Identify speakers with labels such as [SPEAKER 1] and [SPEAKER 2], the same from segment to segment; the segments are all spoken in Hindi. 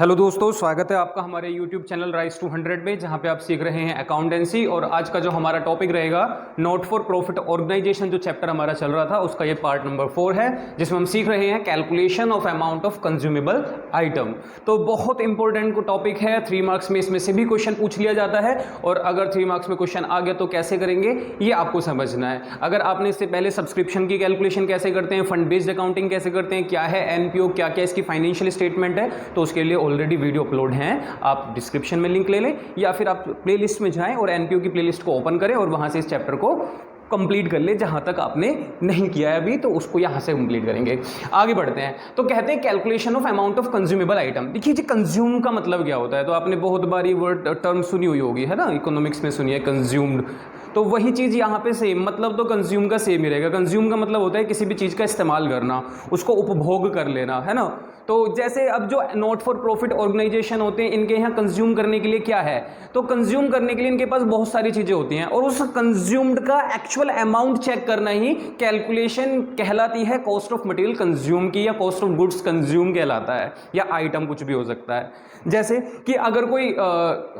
[SPEAKER 1] हेलो दोस्तों, स्वागत है आपका हमारे YouTube चैनल राइज टू 100 में, जहां पे आप सीख रहे हैं अकाउंटेंसी। और आज का जो हमारा टॉपिक रहेगा नॉट फॉर प्रॉफिट ऑर्गेनाइजेशन, जो चैप्टर हमारा चल रहा था उसका ये पार्ट नंबर 4 है, जिसमें हम सीख रहे हैं calculation of amount of consumable item. तो बहुत इंपॉर्टेंट टॉपिक है, 3 मार्क्स में इसमें से भी क्वेश्चन पूछ लिया जाता है। और अगर 3 मार्क्स में क्वेश्चन आ गया तो कैसे करेंगे ये आपको समझना है। अगर आपने इससे पहले सब्सक्रिप्शन की कैलकुलेशन कैसे करते हैं, फंड बेस्ड अकाउंटिंग कैसे करते हैं, क्या है एनपीओ, क्या क्या इसकी फाइनेंशियल स्टेटमेंट है, तो उसके लिए ऑलरेडी वीडियो अपलोड हैं। आप डिस्क्रिप्शन में लिंक ले लें या फिर आप प्लेलिस्ट में जाएं और एनपीओ की प्लेलिस्ट को ओपन करें और वहां से इस चैप्टर को कंप्लीट कर ले। जहां तक आपने नहीं किया है अभी तो उसको यहां से कंप्लीट करेंगे। आगे बढ़ते हैं। तो कहते हैं calculation of amount of consumable item. देखिए जी, कंज्यूम का मतलब क्या होता है, तो आपने बहुत बार ये वर्ड टर्म सुनी हुई होगी, है ना, इकोनॉमिक्स में सुनी है कंज्यूम्ड। तो वही चीज़ यहाँ पे सेम, मतलब तो कंज्यूम का सेम ही रहेगा। कंज्यूम का मतलब होता है किसी भी चीज़ का इस्तेमाल करना, उसको उपभोग कर लेना, है ना। तो जैसे अब जो नॉट फॉर प्रॉफिट ऑर्गेनाइजेशन होते हैं, इनके यहाँ कंज्यूम करने के लिए क्या है, तो कंज्यूम करने के लिए इनके पास बहुत सारी चीज़ें होती हैं और उस कंज्यूम्ड का एक्चुअल अमाउंट चेक करना ही कैलकुलेशन कहलाती है। कॉस्ट ऑफ मटेरियल कंज्यूम की या कॉस्ट ऑफ गुड्स कंज्यूम कहलाता है, या आइटम कुछ भी हो सकता है। जैसे कि अगर कोई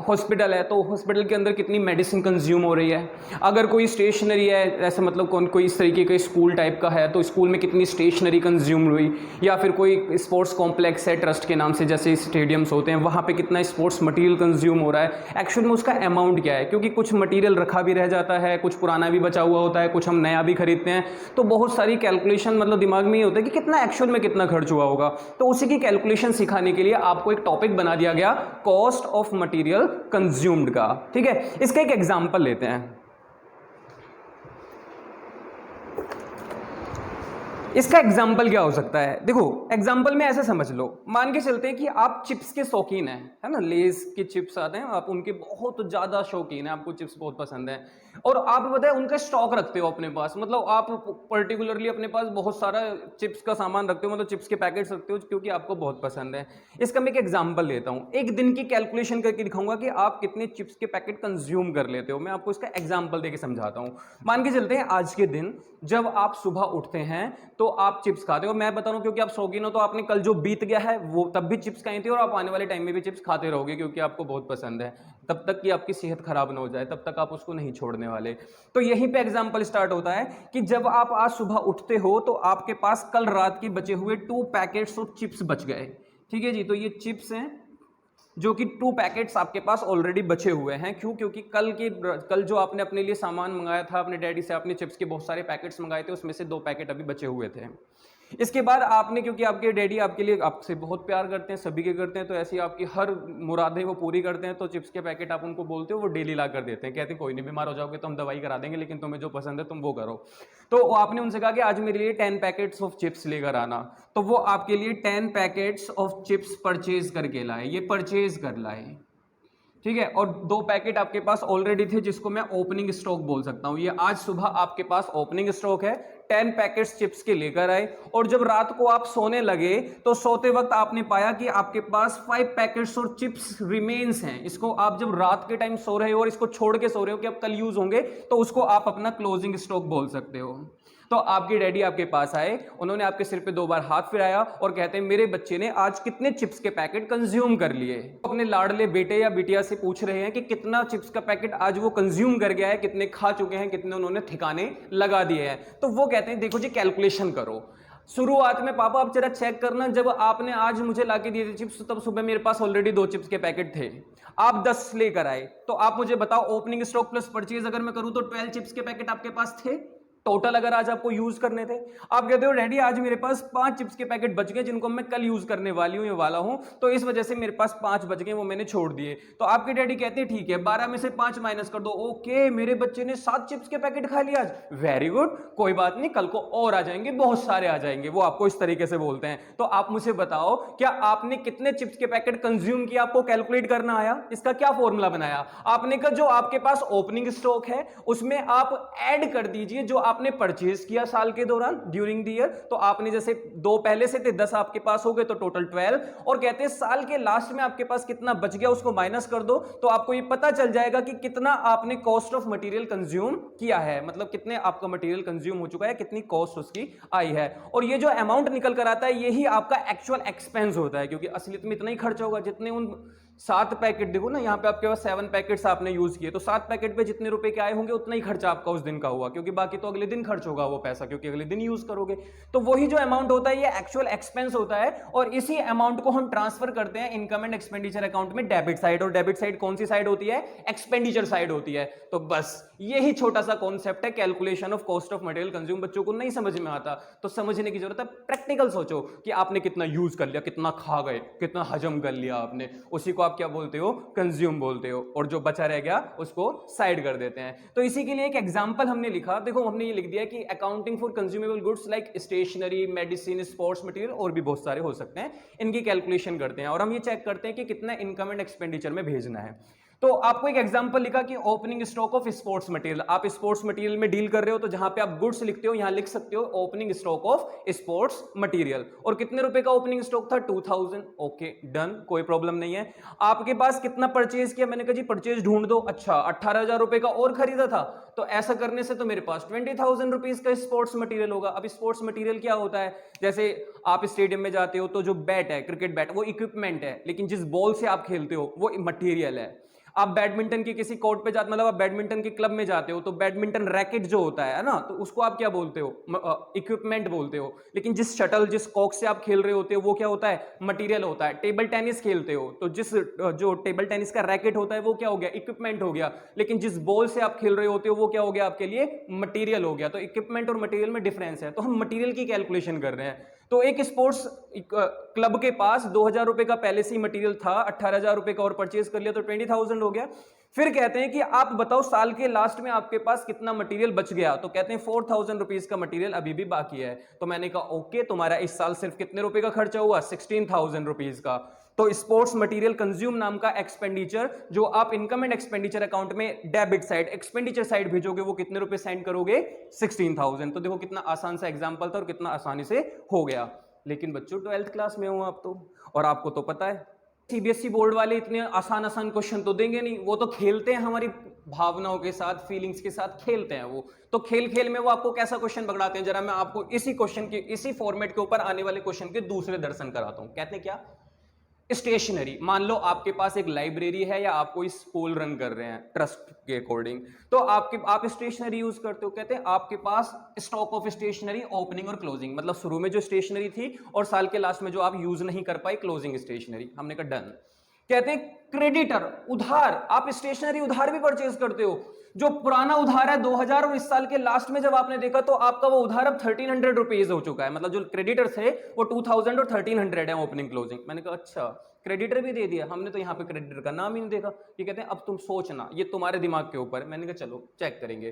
[SPEAKER 1] हॉस्पिटल है तो हॉस्पिटल के अंदर कितनी मेडिसिन कंज्यूम हो रही है। अगर कोई स्टेशनरी है, ऐसे मतलब कोई इस तरीके का स्कूल टाइप का है तो स्कूल में कितनी स्टेशनरी कंज्यूम हुई। या फिर कोई स्पोर्ट्स कॉम्प्लेक्स है ट्रस्ट के नाम से, जैसे स्टेडियम्स होते हैं, वहाँ पे कितना स्पोर्ट्स मटेरियल कंज्यूम हो रहा है। एक्चुअल में उसका अमाउंट क्या है, क्योंकि कुछ मटेरियल रखा भी रह जाता है, कुछ पुराना भी बचा हुआ होता है, कुछ हम नया भी खरीदते हैं। तो बहुत सारी कैलकुलेशन मतलब दिमाग में ये होता है कि कितना एक्चुअल में कितना खर्च हुआ होगा। तो उसी की कैलकुलेशन सिखाने के लिए आपको एक टॉपिक बना दिया गया, कॉस्ट ऑफ मटेरियल कंज्यूम्ड का। ठीक है, इसका एक एग्जांपल लेते हैं। इसका एग्जाम्पल क्या हो सकता है, देखो एग्जाम्पल में ऐसे समझ लो, मान के चलते हैं कि आप चिप्स के शौकीन हैं, है ना, लेस के चिप्स आते हैं, आप उनके बहुत ज्यादा शौकीन हैं, आपको चिप्स बहुत पसंद है और आप बताए उनका स्टॉक रखते हो अपने पास, मतलब आप पर्टिकुलरली अपने पास बहुत सारा चिप्स का सामान रखते हो, मतलब चिप्स के पैकेट्स रखते हो क्योंकि आपको बहुत पसंद है। इसका मैं एक एग्जाम्पल लेता हूँ, एक दिन की कैलकुलेशन करके दिखाऊंगा कि आप कितने चिप्स के पैकेट कंज्यूम कर लेते हो। मैं आपको इसका एग्जाम्पल देके समझाता हूँ। मान के चलते हैं आज के दिन जब आप सुबह उठते हैं तो आप चिप्स खाते हो। मैं बता रहा हूं क्योंकि आप शौकीन हो, तो आपने कल जो बीत गया है वो तब भी चिप्स खाई थी और आप आने वाले टाइम में भी चिप्स खाते रहोगे क्योंकि आपको बहुत पसंद है। तब तक कि आपकी सेहत खराब ना हो जाए तब तक आप उसको नहीं छोड़ने वाले। तो यहीं पे एग्जांपल स्टार्ट होता है कि जब आप आज सुबह उठते हो तो आपके पास कल रात के बचे हुए 2 पैकेट्स ऑफ चिप्स बच गए। ठीक है जी, तो ये चिप्स हैं जो कि 2 पैकेट्स आपके पास ऑलरेडी बचे हुए हैं। क्यों? क्योंकि कल जो आपने अपने लिए सामान मंगाया था अपने डैडी से, आपने चिप्स के बहुत सारे पैकेट्स मंगाए थे, उसमें से 2 पैकेट अभी बचे हुए थे। इसके बाद आपने, क्योंकि आपके डैडी आपके लिए आपसे बहुत प्यार करते हैं, सभी के करते हैं, तो ऐसी आपकी हर मुरादें वो पूरी करते हैं, तो चिप्स के पैकेट आप उनको बोलते हो, वो डेली ला कर देते हैं। कहते हैं कोई नहीं, बीमार हो जाओगे तो हम दवाई करा देंगे, लेकिन तुम्हें जो पसंद है तुम वो करो। तो आपने उनसे कहा कि आज मेरे लिए 10 पैकेट्स ऑफ चिप्स लेकर आना, तो वो आपके लिए 10 पैकेट्स ऑफ चिप्स परचेज करके लाए, ये परचेज कर लाए। ठीक है, और 2 पैकेट आपके पास ऑलरेडी थे जिसको मैं ओपनिंग स्टॉक बोल सकता हूं। ये आज सुबह आपके पास ओपनिंग स्टॉक है, 10 पैकेट्स चिप्स के लेकर आए। और जब रात को आप सोने लगे तो सोते वक्त आपने पाया कि आपके पास 5 पैकेट्स और चिप्स रिमेन्स हैं। इसको आप जब रात के टाइम सो रहे हो और इसको छोड़ के सो रहे हो कि अब कल यूज होंगे, तो उसको आप अपना क्लोजिंग स्टॉक बोल सकते हो। तो आपके डैडी आपके पास आए, उन्होंने आपके सिर पे 2 बार हाथ फिराया और कहते हैं मेरे बच्चे ने आज कितने चिप्स के पैकेट कंज्यूम कर लिए। अपने लाडले बेटे या बिटिया से पूछ रहे हैं कि कितना चिप्स का पैकेट आज वो कंज्यूम कर गया है, कितने खा चुके हैं, कितने उन्होंने ठिकाने लगा दिए हैं। तो वो कहते हैं देखो जी कैलकुलेशन करो। शुरुआत में पापा आप जरा चेक करना, जब आपने आज मुझे लाके दिए थे चिप्स तब सुबह मेरे पास ऑलरेडी 2 चिप्स के पैकेट थे, आप 10 लेकर आए, तो आप मुझे बताओ ओपनिंग स्टॉक प्लस परचेज अगर मैं करूं तो 12 चिप्स के पैकेट आपके पास थे टोटल, अगर आज आपको यूज करने थे। आप कहते हो डैडी आज मेरे पास 5 चिप्स के पैकेट बच गए जिनको मैं कल यूज करने वाला हूं, तो इस वजह से मेरे पास 5 बच गए, वो मैंने छोड़ दिए। तो आपके डैडी कहते हैं ठीक है 12 में से 5 माइनस कर दो। ओके, मेरे बच्चे ने 7 चिप्स के पैकेट खा लिया आज, वेरी गुड, कोई बात नहीं, कल को और आ जाएंगे, बहुत सारे आ जाएंगे। वो आपको इस तरीके से बोलते हैं। तो आप मुझे बताओ क्या आपने कितने चिप्स के पैकेट कंज्यूम किया, आपको कैलकुलेट करना आया। इसका क्या फॉर्मूला बनाया आपने, का जो आपके पास ओपनिंग स्टॉक है उसमें आप ऐड कर दीजिए जो आपने परचेज किया साल के दौरान ड्यूरिंग द ईयर, तो आपने जैसे 2 पहले से थे, 10 आपके पास हो गए तो टोटल 12, और कहते हैं साल के लास्ट में आपके पास कितना बच गया उसको माइनस कर दो, तो आपको ये पता चल जाएगा कि कितना आपने कॉस्ट ऑफ मटेरियल कंज्यूम किया है, मतलब कितने आपका मटेरियल कंज्यूम हो चुका है, कितनी कॉस्ट उसकी आई है। और ये जो अमाउंट निकल कर आता है यही आपका एक्चुअल एक्सपेंस होता है, क्योंकि असलियत में इतना ही खर्चा होगा जितने उन 7 पैकेट, देखो ना यहाँ पे आपके पास 7 पैकेट्स आपने यूज किए, तो 7 पैकेट पे जितने रुपए के आए होंगे उतना ही खर्चा आपका उस दिन का हुआ, क्योंकि बाकी तो अगले दिन खर्च होगा वो पैसा, क्योंकि अगले दिन यूज करोगे। तो वही जो अमाउंट होता है ये एक्चुअल एक्सपेंस होता है, और इसी अमाउंट को हम ट्रांसफर करते हैं इनकम एंड एक्सपेंडिचर अकाउंट में डेबिट साइड, और डेबिट साइड कौन सी साइड होती है? एक्सपेंडिचर साइड होती है। तो बस यही छोटा सा कॉन्सेप्ट है calculation of cost of material consume. बच्चों को नहीं समझ में आता तो समझने की जरूरत है, प्रैक्टिकल सोचो कि आपने कितना यूज कर लिया, कितना खा गए, कितना हजम कर लिया आपने, उसी को आप क्या बोलते हो? कंज्यूम बोलते हो, और जो बचा रह गया उसको साइड कर देते हैं। तो इसी के लिए एक एग्जांपल हमने लिखा, देखो हमने ये लिख दिया कि accounting for consumable goods like stationery, medicine, sports material, और भी बहुत सारे हो सकते हैं, इनकी कैलकुलेशन करते हैं और हम ये चेक करते हैं कि कितना इनकम एंड एक्सपेंडिचर में भेजना है। तो आपको एक एग्जांपल लिखा कि opening stock of sports material, आप स्पोर्ट्स मटेरियल में डील कर रहे हो तो जहां पे आप गुड्स लिखते हो यहां लिख सकते हो opening stock of sports material, और कितने रुपए का ओपनिंग स्टॉक था? 2000। ओके डन, कोई प्रॉब्लम नहीं है। आपके पास कितना परचेज किया? मैंने कहा जी परचेज ढूंढ दो। अच्छा 18,000 रुपए का और खरीदा था, तो ऐसा करने से तो मेरे पास 20,000 रुपीज का स्पोर्ट्स मटेरियल होगा। अब स्पोर्ट्स मटेरियल क्या होता है? जैसे आप स्टेडियम में जाते हो तो जो बैट है, क्रिकेट बैट, वो इक्विपमेंट है, लेकिन जिस बॉल से आप खेलते हो वो मटेरियल है। आप बैडमिंटन के किसी कोर्ट पे जाते, मतलब आप बैडमिंटन के क्लब में जाते हो तो बैडमिंटन रैकेट जो होता है ना, तो उसको आप क्या बोलते हो? इक्विपमेंट बोलते हो। लेकिन जिस शटल, जिस कॉक से आप खेल रहे होते हो वो क्या होता है? मटेरियल होता है। टेबल टेनिस खेलते हो तो जिस जो टेबल टेनिस का रैकेट होता है वो क्या हो गया? इक्विपमेंट हो गया। लेकिन जिस बॉल से आप खेल रहे होते हो वो क्या हो गया आपके लिए? मटेरियल हो गया। तो इक्विपमेंट और मटेरियल में डिफरेंस है, तो हम मटेरियल की कैलकुलेशन कर रहे हैं। तो एक स्पोर्ट्स क्लब के पास 2,000 रुपए का पहले से ही मटेरियल था, 18,000 रुपए का और परचेज कर लिया तो 20,000 हो गया। फिर कहते हैं कि आप बताओ साल के लास्ट में आपके पास कितना मटेरियल बच गया, तो कहते हैं 4,000 रुपीज का मटेरियल अभी भी बाकी है। तो मैंने कहा ओके, तुम्हारा इस साल सिर्फ कितने रुपए का खर्चा हुआ? 16,000 रुपीज का। तो स्पोर्ट्स मटेरियल कंज्यूम नाम का एक्सपेंडिचर जो आप इनकम एंड एक्सपेंडिचर अकाउंट में डेबिट साइड, एक्सपेंडिचर साइड भेजोगे, वो कितने रुपए सेंड करोगे? 16,000। तो देखो कितना आसान सा एग्जांपल था और कितना आसानी से हो गया। लेकिन बच्चों 12th क्लास में हो आप तो, और आपको तो पता है सीबीएसई बोर्ड वाले इतने आसान आसान क्वेश्चन तो देंगे नहीं, वो तो खेलते हैं हमारी भावनाओं के साथ, फीलिंग्स के साथ खेलते हैं वो। तो खेल खेल में वो आपको कैसा क्वेश्चन पकड़ाते हैं, जरा मैं आपको इसी क्वेश्चन के, इसी फॉर्मेट के ऊपर आने वाले क्वेश्चन के दूसरे दर्शन कराता हूं। कहते हैं क्या? स्टेशनरी, मान लो आपके पास एक लाइब्रेरी है या आप कोई स्कूल रन कर रहे हैं ट्रस्ट के अकॉर्डिंग, तो आप स्टेशनरी यूज करते हो। कहते हैं आपके पास स्टॉक ऑफ स्टेशनरी ओपनिंग और क्लोजिंग, मतलब शुरू में जो स्टेशनरी थी और साल के लास्ट में जो आप यूज नहीं कर पाए क्लोजिंग स्टेशनरी। हमने कहा डन। कहते हैं क्रेडिटर, उधार, आप स्टेशनरी उधार भी परचेज करते हो। जो पुराना उधार है 2000 और इस साल के लास्ट में जब आपने देखा तो आपका वो उधार अब 1300 रुपीज हो चुका है, मतलब जो क्रेडिटर थे वो 2000 और 1300 है ओपनिंग क्लोजिंग। मैंने कहा अच्छा क्रेडिटर भी दे दिया, हमने तो यहाँ पे क्रेडिटर का नाम ही नहीं देखा। ये कहते हैं अब तुम सोचना, ये तुम्हारे दिमाग के ऊपर। मैंने कहा चलो चेक करेंगे।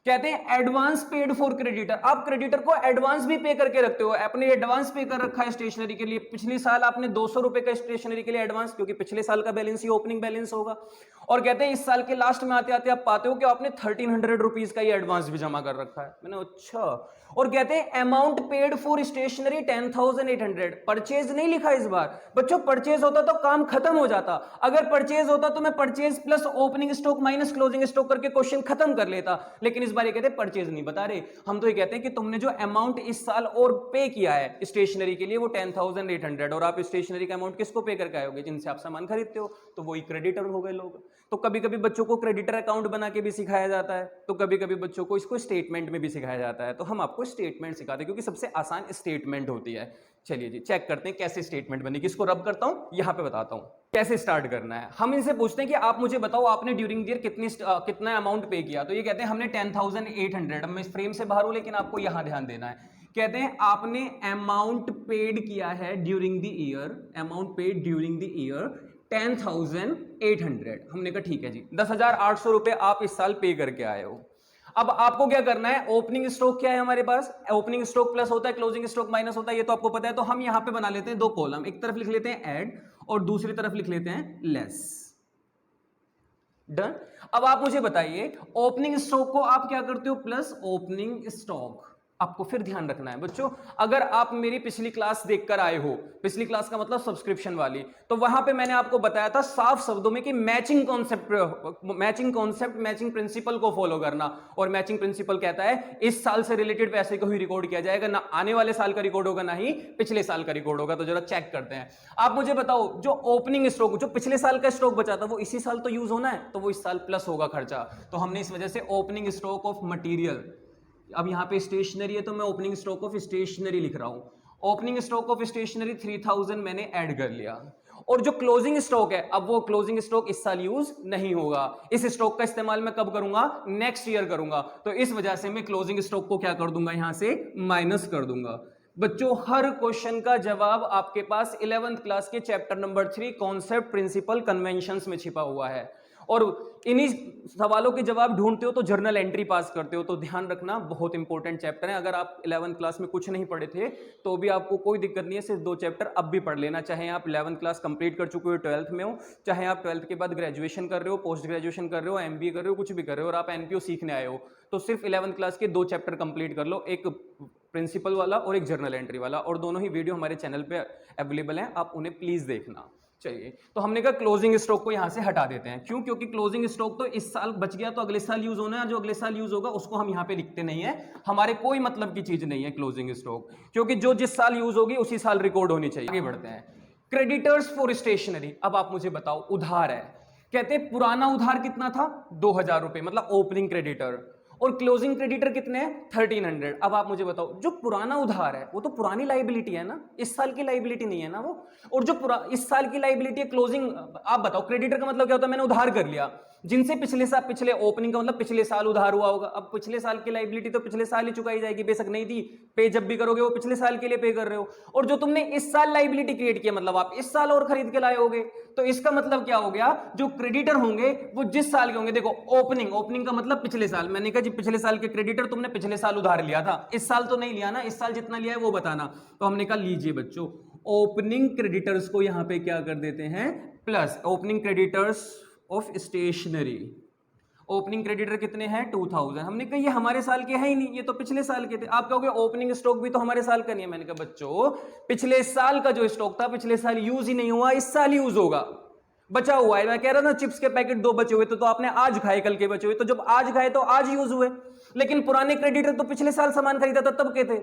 [SPEAKER 1] कहते हैं एडवांस पेड फॉर क्रेडिटर, आप क्रेडिटर को एडवांस भी पे करके रखते हो। आपने एडवांस पे कर रखा है स्टेशनरी के लिए, पिछले साल आपने 200 रुपए का स्टेशनरी के लिए एडवांस, क्योंकि पिछले साल का बैलेंस ही ओपनिंग बैलेंस होगा। और कहते हैं इस साल के लास्ट में आते आते आप पाते हो कि आपने 1300 रुपीज का ये एडवांस भी जमा कर रखा है। मैंने अच्छा। और कहते हैं amount paid for stationery 10,800, purchase नहीं लिखा इस बार। बच्चों परचेज होता तो काम खत्म हो जाता, अगर परचेज होता तो मैं purchase plus opening stock minus closing stock करके क्वेश्चन खत्म कर लेता। लेकिन इस बार ये कहते हैं परचेज नहीं बता रहे, हम तो ये कहते हैं कि तुमने जो अमाउंट इस साल और पे किया है स्टेशनरी के लिए वो 10,800, और आप स्टेशनरी का अमाउंट किसको पे करके आयोगे? जिनसे आप सामान खरीदते हो, तो वही क्रेडिटर हो गए लोग। तो कभी कभी बच्चों को क्रेडिटर अकाउंट बना के भी सिखाया जाता है, तो कभी कभी बच्चों को इसको स्टेटमेंट में भी सिखाया जाता है। तो हम आपको स्टेटमेंट सिखाते हैं क्योंकि सबसे आसान स्टेटमेंट होती है। चलिए जी चेक करते हैं कैसे स्टेटमेंट बनेगी। इसको रब करता हूं, यहां पे बताता हूं कैसे स्टार्ट करना है। हम इनसे पूछते हैं कि आप मुझे बताओ आपने ड्यूरिंग द ईयर कितना अमाउंट पे किया, तो ये कहते हैं हमने 10,800। अब मैं इस फ्रेम से बाहर हूं लेकिन आपको यहां ध्यान देना है। कहते हैं आपने अमाउंट पेड किया है during the year, amount paid during the year 10,800। हमने कहा ठीक है जी, 10,800 रुपए आप इस साल पे करके आए हो। अब आपको क्या करना है? ओपनिंग स्टॉक क्या है हमारे पास? ओपनिंग स्टॉक प्लस होता है, क्लोजिंग स्टॉक माइनस होता है, ये तो आपको पता है। तो हम यहां पे बना लेते हैं दो कॉलम, एक तरफ लिख लेते हैं ऐड और दूसरी तरफ लिख लेते हैं लेस। डन। अब आप मुझे बताइए ओपनिंग स्टॉक को आप क्या करते हो, प्लस ओपनिंग स्टॉक। आपको फिर ध्यान रखना है बच्चों, अगर आप मेरी पिछली क्लास देखकर आए हो, पिछली क्लास का मतलब सब्सक्रिप्शन वाली, तो वहां पे मैंने आपको बताया था साफ शब्दों में कि मैचिंग कॉन्सेप्ट मैचिंग प्रिंसिपल को फॉलो करना। और मैचिंग प्रिंसिपल कहता है इस साल से रिलेटेड पैसे को ही रिकॉर्ड किया जाएगा, ना आने वाले साल का रिकॉर्ड होगा, ना ही पिछले साल का रिकॉर्ड होगा। तो जरा चेक करते हैं। आप मुझे बताओ जो ओपनिंग स्टॉक, जो पिछले साल का स्टॉक बचा था, वो इसी साल तो यूज होना है, तो वो इस साल प्लस होगा खर्चा। तो हमने इस वजह से ओपनिंग स्टॉक ऑफ मटेरियल, अब यहां पे स्टेशनरी है तो मैं ओपनिंग स्टॉक ऑफ स्टेशनरी लिख रहा हूं। ओपनिंग स्टॉक ऑफ स्टेशनरी 3000 मैंने ऐड कर लिया। और जो क्लोजिंग स्टॉक है, अब वो क्लोजिंग स्टॉक इस साल यूज नहीं होगा, इस स्टॉक का इस्तेमाल मैं कब करूंगा, नेक्स्ट ईयर करूंगा। तो इस वजह से मैं क्लोजिंग स्टॉक को क्या कर दूंगा, यहां से माइनस कर दूंगा। बच्चों हर क्वेश्चन का जवाब आपके पास 11th क्लास के chapter number 3 concept principle conventions में छिपा हुआ है। और इन्हीं सवालों के जवाब ढूंढते हो तो जर्नल एंट्री पास करते हो। तो ध्यान रखना, बहुत इंपॉर्टेंट चैप्टर है। अगर आप 11th क्लास में कुछ नहीं पढ़े थे तो भी आपको कोई दिक्कत नहीं है, सिर्फ 2 चैप्टर अब भी पढ़ लेना। चाहे आप 11th क्लास कंप्लीट कर चुके हो, 12th में हो, चाहे आप 12th के बाद ग्रेजुएशन कर रहे हो, पोस्ट ग्रेजुएशन कर रहे हो, MBA कर रहे हो, कुछ भी कर रहे हो, और आप NPO सीखने आए हो, तो सिर्फ 11th क्लास के 2 चैप्टर कंप्लीट कर लो, एक प्रिंसिपल वाला और एक जर्नल एंट्री वाला। और दोनों ही वीडियो हमारे चैनल पे अवेलेबल हैं, आप उन्हें प्लीज देखना। चाहिए तो हमने कहा क्लोजिंग स्टॉक को यहां से हटा देते हैं। क्यों? क्योंकि क्लोजिंग स्टॉक तो इस साल बच गया तो अगले साल यूज होना है, जो अगले साल यूज होगा उसको हम यहां पे लिखते नहीं है, हमारे कोई मतलब की चीज नहीं है क्लोजिंग स्टॉक, क्योंकि जो जिस साल यूज होगी उसी साल रिकॉर्ड होनी चाहिए। आगे बढ़ते हैं, क्रेडिटर्स फॉर स्टेशनरी। अब आप मुझे बताओ, उधार है, कहते हैं पुराना उधार कितना था, 2000 रुपए, मतलब ओपनिंग क्रेडिटर, और क्लोजिंग क्रेडिटर कितने हैं, 1300। अब आप मुझे बताओ, जो पुराना उधार है वो तो पुरानी लाइबिलिटी है ना, इस साल की लाइबिलिटी नहीं है ना वो, और जो इस साल की लाइबिलिटी है क्लोजिंग। आप बताओ क्रेडिटर का मतलब क्या होता है, मैंने उधार कर लिया जिनसे पिछले ओपनिंग का मतलब पिछले साल उधार हुआ होगा। अब पिछले साल की लाइबिलिटी तो पिछले साल ही चुकाई जाएगी, बेशक नहीं थी, पे जब भी करोगे वो पिछले साल के लिए पे कर रहे हो। और जो तुमने इस साल लाइबिलिटी क्रिएट किया, मतलब आप इस साल और खरीद के लाए होगे, तो इसका मतलब क्या हो गया, जो क्रेडिटर होंगे वो जिस साल के होंगे। देखो ओपनिंग का मतलब पिछले साल, मैंने कहा जी पिछले साल के क्रेडिटर तुमने पिछले साल उधार लिया था, इस साल तो नहीं लिया ना, इस साल जितना लिया है वो बताना। तो हमने कहा लीजिए बच्चों, ओपनिंग क्रेडिटर्स को यहां पे क्या कर देते हैं, plus opening creditors of stationery. Opening creditor कितने हैं, 2000। हमने कहा ये हमारे साल के हैं ही नहीं, ये तो पिछले साल के थे। आप कहोगे ओपनिंग स्टॉक भी तो हमारे साल का नहीं है। मैंने कहा बच्चों पिछले साल का जो स्टॉक था पिछले साल यूज ही नहीं हुआ, इस साल यूज होगा, बचा हुआ है। मैं कह रहा था चिप्स के पैकेट 2 बचे हुए थे, तो आपने आज खाए, कल के बचे हुए, तो जब आज खाए तो आज यूज हुए। लेकिन पुराने क्रेडिटर तो पिछले साल सामान खरीदा था तब के थे,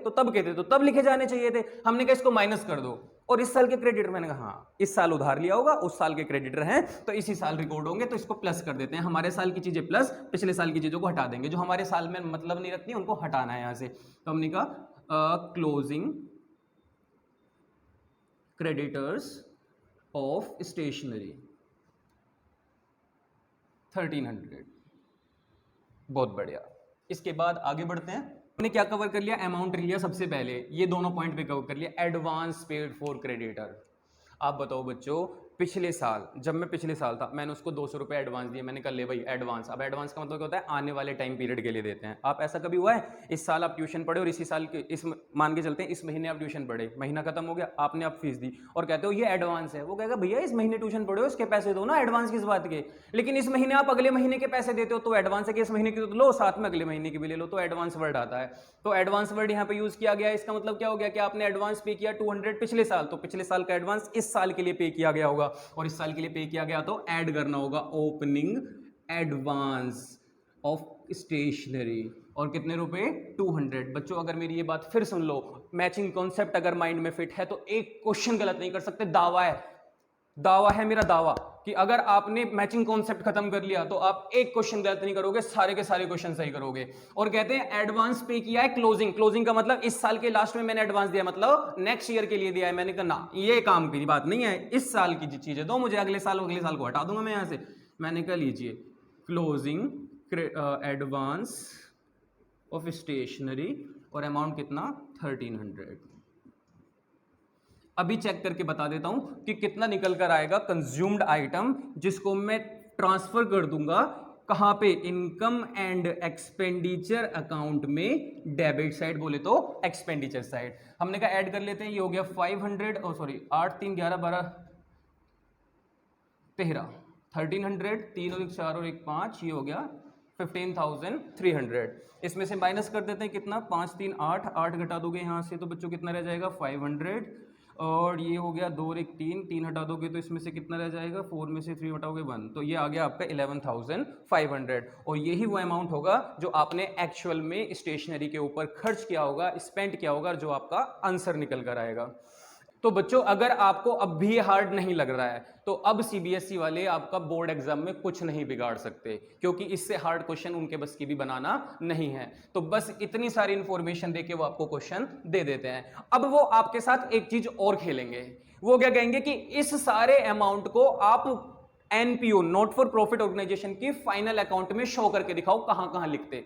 [SPEAKER 1] तो तब लिखे जाने चाहिए थे। हमने कहा इसको माइनस कर दो। और इस साल के क्रेडिटर, मैंने कहा हाँ इस साल उधार लिया होगा, उस साल के क्रेडिटर हैं तो इसी साल रिकॉर्ड होंगे, तो इसको प्लस कर देते हैं। हमारे साल की चीजें प्लस, पिछले साल की चीजों को हटा देंगे, जो हमारे साल में मतलब नहीं रखती उनको हटाना है यहां से। तो हमने कहा क्लोजिंग क्रेडिटर्स ऑफ स्टेशनरी 1300। बहुत बढ़िया। इसके बाद आगे बढ़ते हैं, हमने क्या कवर कर लिया, अमाउंट लिया सबसे पहले, ये दोनों पॉइंट पे कवर कर लिया, एडवांस पेड फॉर क्रेडिटर। आप बताओ बच्चों, पिछले साल जब मैं पिछले साल था मैंने उसको 200 रुपये एडवांस दिए, मैंने कहा ले भाई एडवांस। अब एडवांस का मतलब क्या होता है, आने वाले टाइम पीरियड के लिए देते हैं। आप ऐसा कभी हुआ है, इस साल आप ट्यूशन पढ़े और इसी साल के इस मान के चलते हैं इस महीने आप ट्यूशन पढ़े, महीना खत्म हो गया, आपने आप फीस दी और कहते हो ये एडवांस है। वो कहेगा भैया इस महीने ट्यूशन पढ़े हो, इसके पैसे दो ना, एडवांस किस बात के। लेकिन इस महीने आप अगले महीने के पैसे देते हो तो एडवांस है कि इस महीने की तो लो, साथ में अगले महीने की भी ले लो, तो एडवांस वर्ड आता है। तो एडवांस वर्ड यहाँ पे यूज किया गया। इसका मतलब क्या हो गया कि आपने एडवांस पे किया 200 पिछले साल, तो पिछले साल का एडवांस इस साल के लिए पे किया गया होगा, और इस साल के लिए पे किया गया तो ऐड करना होगा ओपनिंग एडवांस ऑफ स्टेशनरी। और कितने रुपए, 200। बच्चों अगर मेरी ये बात फिर सुन लो, मैचिंग कॉन्सेप्ट अगर माइंड में फिट है तो एक क्वेश्चन गलत नहीं कर सकते। दावा है मेरा दावा कि अगर आपने मैचिंग कॉन्सेप्ट खत्म कर लिया तो आप एक क्वेश्चन गलत नहीं करोगे, सारे के सारे क्वेश्चन सही करोगे। और कहते हैं एडवांस पे किया है क्लोजिंग का मतलब इस साल के लास्ट में मैंने एडवांस दिया, मतलब नेक्स्ट ईयर के लिए दिया है। मैंने कहा ना ये काम की बात नहीं है, इस साल की चीजें दो मुझे, अगले साल को हटा दूंगा मैं यहां से। मैंने कहा लीजिए क्लोजिंग एडवांस ऑफ स्टेशनरी और अमाउंट कितना, 1300। अभी चेक करके बता देता हूं कि कितना निकल कर आएगा कंज्यूम्ड आइटम, जिसको मैं ट्रांसफर कर दूंगा कहां पे, इनकम एंड एक्सपेंडिचर अकाउंट में, डेबिट साइड बोले तो एक्सपेंडिचर साइड। हमने कहा ऐड कर लेते हैं, ये हो गया 500 और सॉरी 8 3 11 12 13 1300, 3 और 1 4 और 1 5, ये हो गया 15,300। इसमें से माइनस कर देते हैं कितना, 5 3 8, 8 घटा दोगे यहाँ से तो बच्चों कितना रह जाएगा 500, और ये हो गया 2 और 1 3, 3 हटा दोगे तो इसमें से कितना रह जाएगा, 4 में से 3 हटाओगे 1, तो ये आ गया आपका 11,500। और यही वो अमाउंट होगा जो आपने एक्चुअल में स्टेशनरी के ऊपर खर्च किया होगा, स्पेंड किया होगा, जो आपका आंसर निकल कर आएगा। तो बच्चों अगर आपको अब भी हार्ड नहीं लग रहा है तो अब सीबीएसई वाले आपका बोर्ड एग्जाम में कुछ नहीं बिगाड़ सकते, क्योंकि इससे हार्ड क्वेश्चन उनके बस की भी बनाना नहीं है। तो बस इतनी सारी इंफॉर्मेशन देके वो आपको क्वेश्चन दे देते हैं। अब वो आपके साथ एक चीज और खेलेंगे, वो क्या कहेंगे कि इस सारे अमाउंट को आप NPO, not for profit organisation की फाइनल अकाउंट में शो करके दिखाओ, कहां कहां लिखते।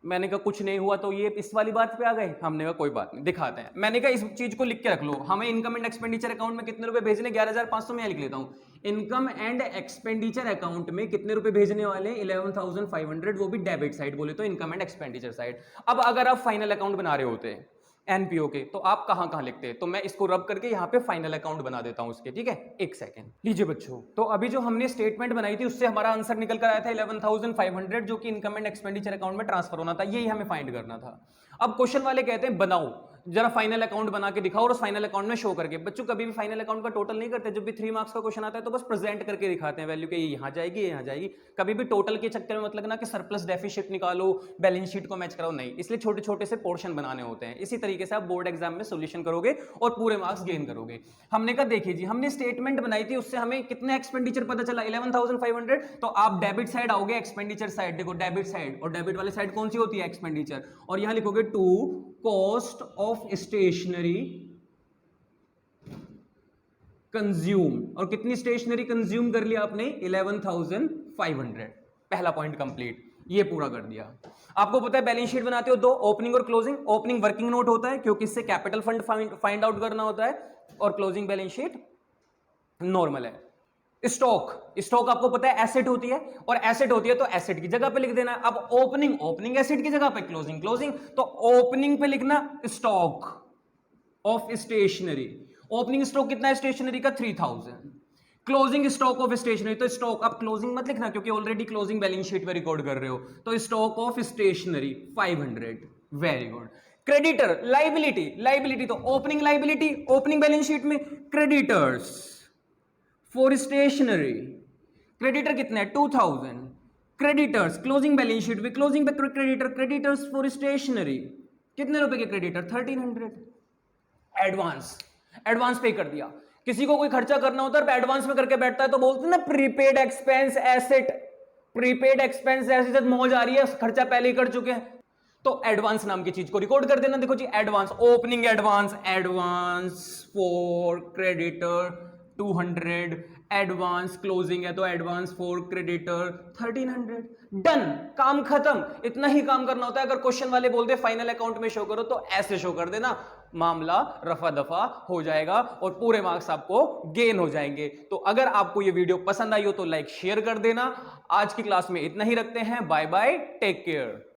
[SPEAKER 1] मैंने कहा कुछ नहीं हुआ तो ये इस वाली बात पे आ गए। हमने कहा कोई बात नहीं, दिखाते हैं। मैंने कहा इस चीज को लिख के रख लो, हमें इनकम एंड एक्सपेंडिचर अकाउंट में कितने रुपए भेजने, 11,500 में लिख लेता हूं। इनकम एंड एक्सपेंडिचर अकाउंट में कितने रुपए भेजने वाले, 11,500, वो भी डेबिट साइड बोले तो इनकम एंड एक्सपेंडिचर साइड। अब अगर आप फाइनल अकाउंट बना रहे होते एनपीओ के, तो आप कहां कहां लिखते हैं, तो मैं इसको रब करके यहां पे फाइनल अकाउंट बना देता हूं उसके, ठीक है। एक सेकंड लीजिए बच्चों, तो अभी जो हमने स्टेटमेंट बनाई थी उससे हमारा आंसर निकल कर आया था 11,500, जो कि इनकम एंड एक्सपेंडिचर अकाउंट में ट्रांसफर होना था, यही हमें फाइंड करना था। अब क्वेश्चन वाले कहते हैं बनाओ जरा फाइनल अकाउंट बना के दिखाओ और उस फाइनल अकाउंट में शो करके। बच्चों कभी भी फाइनल अकाउंट का टोटल नहीं करते, जब भी 3 मार्क्स का क्वेश्चन आता है तो बस प्रेजेंट करके दिखाते हैं वैल्यू के, ये यहां जाएगी ये यहां जाएगी। कभी भी टोटल के चक्कर में मतलब ना कि सरप्लस डेफिसिट निकालो, बैलेंस शीट को मैच कराओ, नहीं। इसलिए छोटे छोटे से पोर्शन बनाने होते हैं। इसी तरीके से आप बोर्ड एग्जाम में सोल्यूशन करोगे और पूरे मार्क्स गेन करोगे। हमने कहा देखिए जी, हमने स्टेटमेंट बनाई थी, उससे हमें कितना एक्सपेंडिचर पता चला 11,500, तो आप डेबिट साइड आओगे, एक्सपेंडिचर साइड देखो, डेबिट साइड, और डेबिट वाली साइड कौन सी होती है, एक्सपेंडिचर, और यहां लिखोगे to cost of stationery consume, और कितनी स्टेशनरी कंज्यूम कर लिया आपने, 11,500। पहला पॉइंट कंप्लीट, ये पूरा कर दिया। आपको पता है बैलेंस शीट बनाते हो दो, ओपनिंग और क्लोजिंग। ओपनिंग वर्किंग नोट होता है क्योंकि इससे कैपिटल फंड फाइंड आउट करना होता है, और क्लोजिंग बैलेंस शीट नॉर्मल है। स्टॉक, स्टॉक आपको पता है एसेट होती है, और एसेट होती है तो एसेट की जगह पे लिख देना। अब ओपनिंग, ओपनिंग एसेट की जगह पे, क्लोजिंग क्लोजिंग, तो ओपनिंग पे लिखना stock of stationery. Opening stock कितना है स्टेशनरी का, 3,000। क्लोजिंग स्टॉक ऑफ स्टेशनरी, तो स्टॉक, अब क्लोजिंग मत लिखना क्योंकि ऑलरेडी क्लोजिंग बैलेंस शीट में रिकॉर्ड कर रहे हो, तो stock of stationery 500। Very good. Creditor, liability, liability तो opening liability, opening balance sheet में क्रेडिटर्स फॉर स्टेशनरी, क्रेडिटर कितना है 2,000। क्रेडिटर्स क्लोजिंग बैलेंस शीट में, क्लोजिंग पे क्रेडिटर, क्रेडिटर्स फॉर स्टेशनरी कितने रुपए के क्रेडिटर, 1,300। एडवांस, एडवांस पे कर दिया। किसी को कोई खर्चा करना होता है एडवांस में करके बैठता है तो बोलते हैं ना prepaid expense asset, prepaid expense asset, मौज आ रही है, खर्चा पहले ही कर चुके हैं, तो एडवांस नाम की चीज को रिकॉर्ड कर देना। देखो जी advance, opening advance, advance for creditor 200, advance closing है तो एडवांस फॉर क्रेडिटर 1,300। डन, काम खत्म। इतना ही काम करना होता है। अगर क्वेश्चन वाले बोलते फाइनल अकाउंट में शो करो तो ऐसे शो कर देना, मामला रफा दफा हो जाएगा और पूरे मार्क्स आपको गेन हो जाएंगे। तो अगर आपको ये वीडियो पसंद आई हो तो लाइक शेयर कर देना। आज की क्लास में इतना ही रखते हैं। Bye bye, take care.